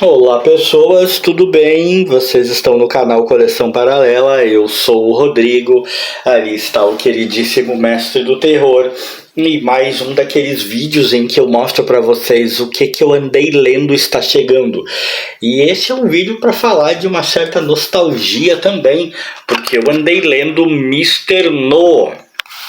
Olá pessoas, tudo bem? Vocês estão no canal Coleção Paralela, eu sou o Rodrigo, ali está o queridíssimo mestre do terror e mais um daqueles vídeos em que eu mostro para vocês o que eu andei lendo está chegando. E esse é um vídeo para falar de uma certa nostalgia também, porque eu andei lendo Mr. No.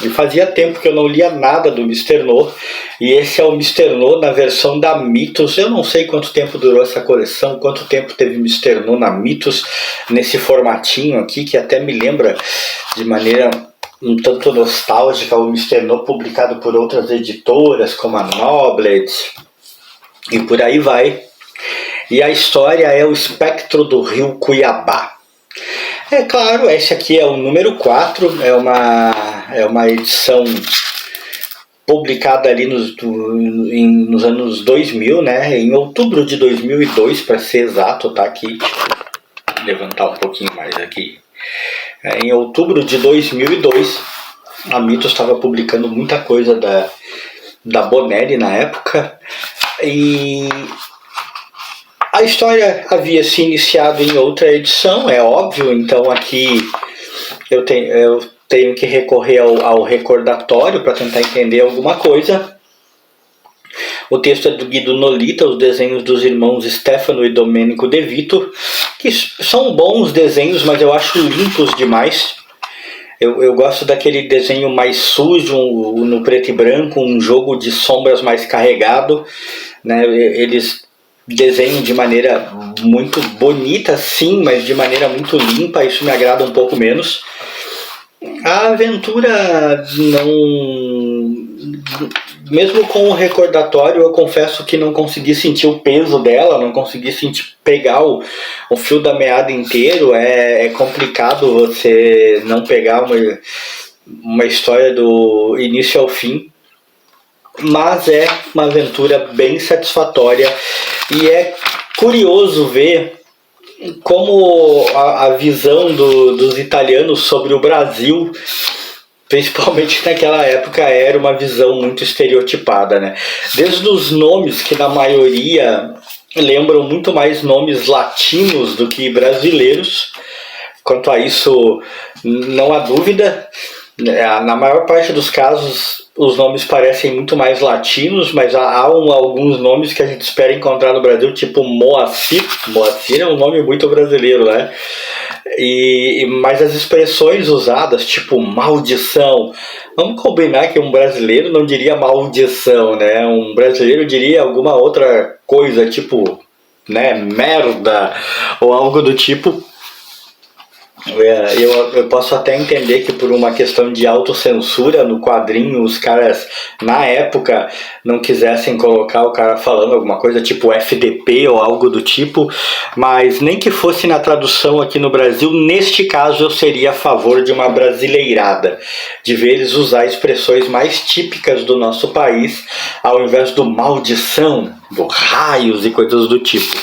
E fazia tempo que eu não lia nada do Mr. No, e esse é o Mr. No na versão da Mitos. Eu não sei quanto tempo durou essa coleção, quanto tempo teve Mr. No na Mitos, nesse formatinho aqui, que até me lembra de maneira um tanto nostálgica o Mr. No publicado por outras editoras, como a Noblet, e por aí vai. E a história é o Espectro do Rio Cuiabá. É claro, esse aqui é o número 4, é uma edição publicada ali nos anos 2000, né? Em outubro de 2002, para ser exato, tá aqui. Vou levantar um pouquinho mais aqui. Em outubro de 2002, a Mitos estava publicando muita coisa da Bonelli na época, e a história havia se iniciado em outra edição, é óbvio, então aqui eu tenho que recorrer ao recordatório para tentar entender alguma coisa. O texto é do Guido Nolita, os desenhos dos irmãos Stefano e Domenico De Vito, que são bons desenhos, mas eu acho limpos demais. Eu gosto daquele desenho mais sujo, no preto e branco, um jogo de sombras mais carregado, né? Eles desenho de maneira muito bonita, sim, mas de maneira muito limpa, isso me agrada um pouco menos. A aventura não... Mesmo com o recordatório, eu confesso que não consegui sentir o peso dela, não consegui pegar o fio da meada inteiro. É complicado você não pegar uma história do início ao fim, mas é uma aventura bem satisfatória. E é curioso ver como a visão dos italianos sobre o Brasil, principalmente naquela época, era uma visão muito estereotipada, né? Desde os nomes, que na maioria lembram muito mais nomes latinos do que brasileiros. Quanto a isso, não há dúvida. Na maior parte dos casos, os nomes parecem muito mais latinos, mas há alguns nomes que a gente espera encontrar no Brasil, tipo Moacir. Moacir é um nome muito brasileiro, né? Mas as expressões usadas, tipo maldição, vamos combinar que um brasileiro não diria maldição, né? Um brasileiro diria alguma outra coisa, tipo, né, merda, ou algo do tipo. Eu posso até entender que por uma questão de autocensura no quadrinho, os caras na época não quisessem colocar o cara falando alguma coisa tipo FDP ou algo do tipo, mas nem que fosse na tradução aqui no Brasil, neste caso eu seria a favor de uma brasileirada, de ver eles usar expressões mais típicas do nosso país, ao invés do maldição, do raios e coisas do tipo.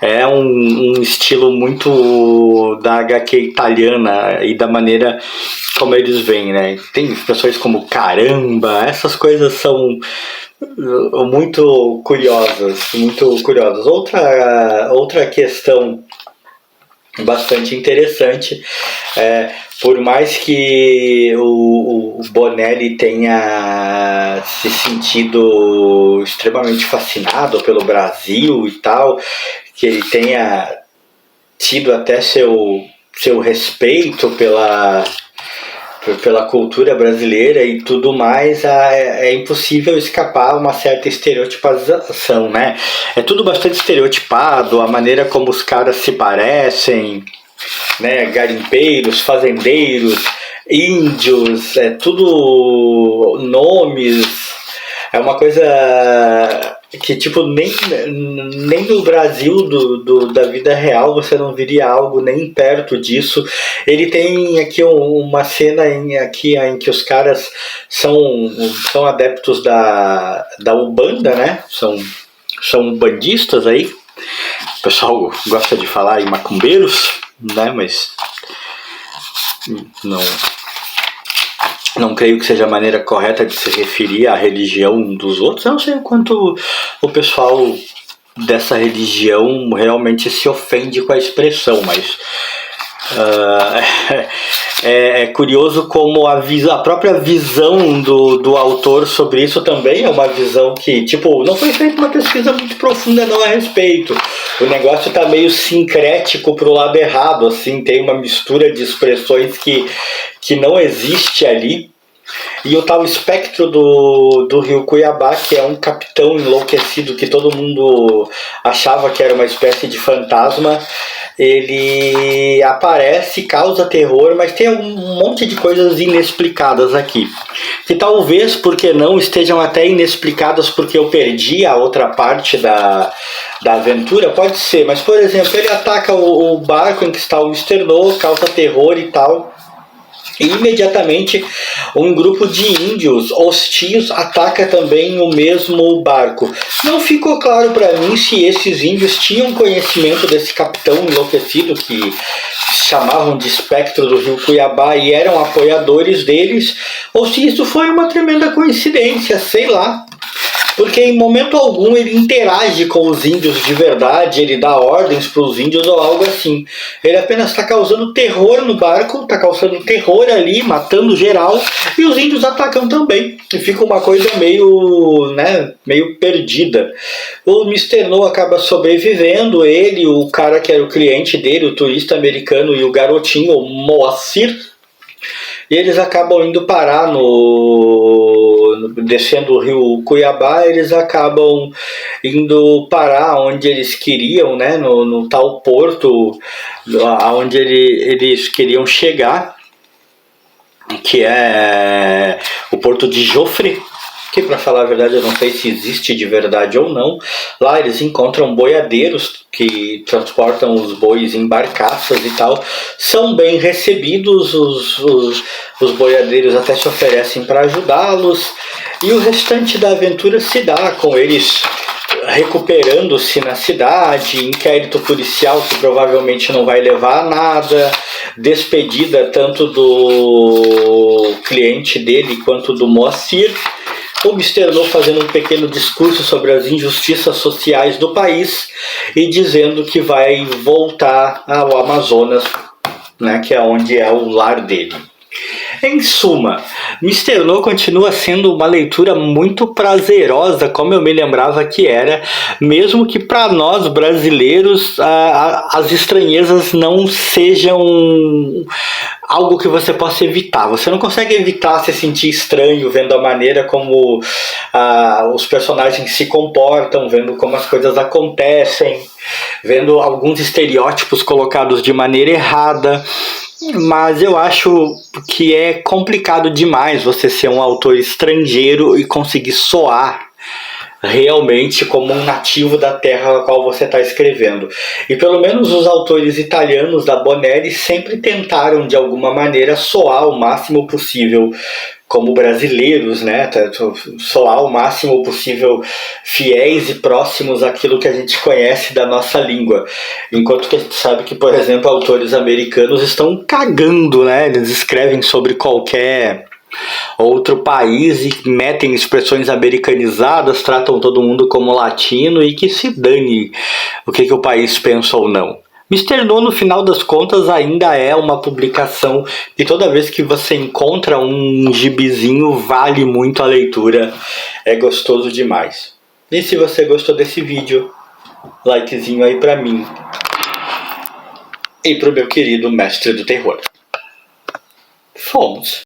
É um estilo muito da HQ italiana e da maneira como eles veem, né? Tem expressões como caramba, essas coisas são muito curiosas, muito curiosas. Outra questão bastante interessante, por mais que o Bonelli tenha se sentido extremamente fascinado pelo Brasil e tal, que ele tenha tido até seu respeito pela cultura brasileira e tudo mais, é impossível escapar uma certa estereotipação, né? É tudo bastante estereotipado, a maneira como os caras se parecem, né? Garimpeiros, fazendeiros, índios, é tudo nomes, é uma coisa que tipo nem no Brasil da vida real você não viria algo nem perto disso. Ele tem aqui uma cena em que os caras são adeptos da Umbanda, né? São umbandistas aí. O pessoal gosta de falar em macumbeiros, né? Mas não creio que seja a maneira correta de se referir à religião dos outros. Eu não sei o quanto o pessoal dessa religião realmente se ofende com a expressão, mas é curioso como a própria visão do autor sobre isso também é uma visão que, tipo, não foi feita uma pesquisa muito profunda não a respeito. O negócio tá meio sincrético pro lado errado, assim, tem uma mistura de expressões que não existe ali. E o tal espectro do rio Cuiabá, que é um capitão enlouquecido que todo mundo achava que era uma espécie de fantasma, ele aparece, causa terror, mas tem um monte de coisas inexplicadas aqui. Que talvez, porque não, estejam até inexplicadas porque eu perdi a outra parte da aventura, pode ser. Mas, por exemplo, ele ataca o barco em que está o Mr. No, causa terror e tal. E imediatamente um grupo de índios hostios ataca também o mesmo barco. Não ficou claro para mim se esses índios tinham conhecimento desse capitão enlouquecido que chamavam de espectro do rio Cuiabá e eram apoiadores deles, ou se isso foi uma tremenda coincidência, sei lá. Porque em momento algum ele interage com os índios de verdade, ele dá ordens para os índios ou algo assim. Ele apenas está causando terror no barco, está causando terror ali, matando geral, e os índios atacam também. E fica uma coisa meio perdida. O Mr. No acaba sobrevivendo, ele, o cara que era o cliente dele, o turista americano, e o garotinho, o Moacir, e eles acabam indo parar descendo o rio Cuiabá, eles acabam indo parar onde eles queriam, né, no tal porto aonde eles queriam chegar, que é o porto de Jofre, que, para falar a verdade, eu não sei se existe de verdade ou não. Lá eles encontram boiadeiros que transportam os bois em barcaças e tal. São bem recebidos, os boiadeiros até se oferecem para ajudá-los. E o restante da aventura se dá com eles recuperando-se na cidade, inquérito policial que provavelmente não vai levar a nada, despedida tanto do cliente dele quanto do Moacir, o Mr. No fazendo um pequeno discurso sobre as injustiças sociais do país e dizendo que vai voltar ao Amazonas, né, que é onde é o lar dele. Em suma, Mr. No continua sendo uma leitura muito prazerosa, como eu me lembrava que era, mesmo que para nós brasileiros as estranhezas não sejam algo que você possa evitar. Você não consegue evitar se sentir estranho vendo a maneira como os personagens se comportam, vendo como as coisas acontecem, vendo alguns estereótipos colocados de maneira errada. Mas eu acho que é complicado demais você ser um autor estrangeiro e conseguir soar realmente como um nativo da terra a qual você está escrevendo. E pelo menos os autores italianos da Bonelli sempre tentaram de alguma maneira soar o máximo possível como brasileiros, né? Soar o máximo possível fiéis e próximos àquilo que a gente conhece da nossa língua. Enquanto que a gente sabe que, por exemplo, autores americanos estão cagando, né? Eles escrevem sobre qualquer outro país e metem expressões americanizadas, tratam todo mundo como latino e que se dane o que o país pensa ou não. Mr. No, no final das contas, ainda é uma publicação e toda vez que você encontra um gibizinho, vale muito a leitura. É gostoso demais. E se você gostou desse vídeo, likezinho aí pra mim e pro meu querido mestre do terror. Fomos!